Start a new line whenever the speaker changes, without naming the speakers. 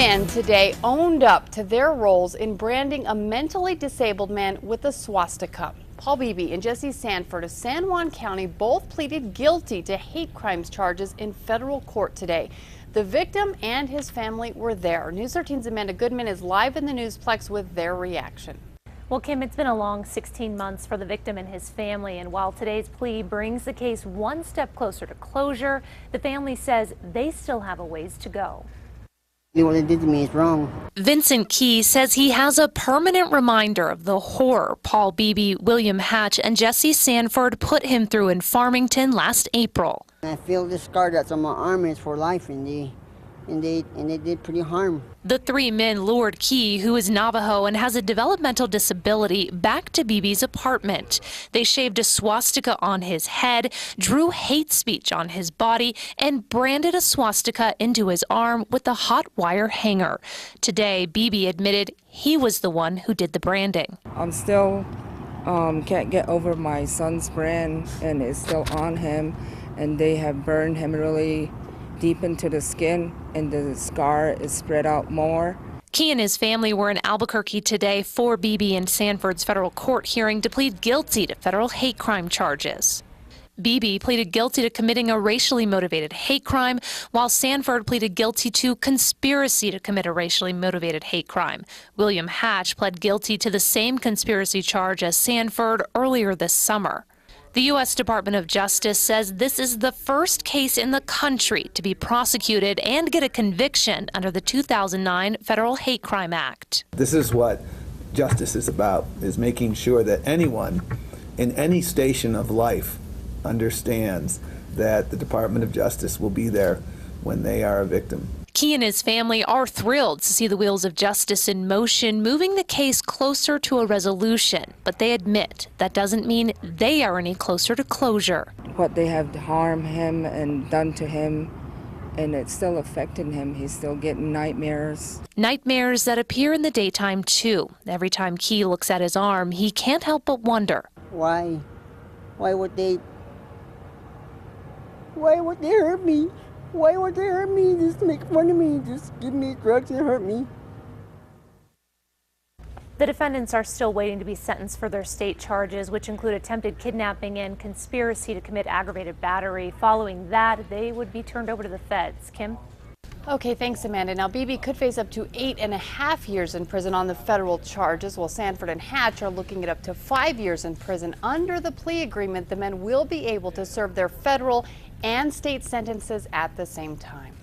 men today owned up to their roles in branding a mentally disabled man with a swastika. Paul Beebe and Jesse Sanford of San Juan County both pleaded guilty to hate crimes charges in federal court today. The victim and his family were there. News 13's Amanda Goodman is live in the Newsplex with their reaction.
Well, Kim, it's been a long 16 months for the victim and his family, and while today's plea brings the case one step closer to closure, the family says they still have a ways to go.
What they did to me is wrong.
Vincent Key says he has a permanent reminder of the horror Paul Beebe, William Hatch, and Jesse Sanford put him through in Farmington last April.
I feel this scar that's on my arm is for life, and they did pretty harm.
The three men lured Key, who is Navajo and has a developmental disability, back to Beebe's apartment. They shaved a swastika on his head, drew hate speech on his body, and branded a swastika into his arm with a hot wire hanger. Today, Beebe admitted he was the one who did the branding.
I'm still can't get over my son's brand, and it's still on him, and they have burned him really deep into the skin, and the scar is spread out more.
Key and his family were in Albuquerque today for Beebe and Sanford's federal court hearing to plead guilty to federal hate crime charges. Beebe pleaded guilty to committing a racially motivated hate crime, while Sanford pleaded guilty to conspiracy to commit a racially motivated hate crime. William Hatch pled guilty to the same conspiracy charge as Sanford earlier this summer. The U.S. Department of Justice says this is the first case in the country to be prosecuted and get a conviction under the 2009 Federal Hate Crime Act.
This is what justice is about, is making sure that anyone in any station of life understands that the Department of Justice will be there when they are a victim.
Key and his family are thrilled to see the wheels of justice in motion, moving the case closer to a resolution. But they admit that doesn't mean they are any closer to closure.
What they have harmed him and done to him, and it's still affecting him. He's still getting nightmares.
Nightmares that appear in the daytime, too. Every time Key looks at his arm, he can't help but wonder.
Why would they hurt me? Why would they hurt me? Just make fun of me, just give me drugs and hurt me.
The defendants are still waiting to be sentenced for their state charges, which include attempted kidnapping and conspiracy to commit aggravated battery. Following that, they would be turned over to the feds. Kim?
Okay, thanks, Amanda. Now, Beebe could face up to 8.5 years in prison on the federal charges, while Sanford and Hatch are looking at up to 5 years in prison. Under the plea agreement, the men will be able to serve their federal and state sentences at the same time.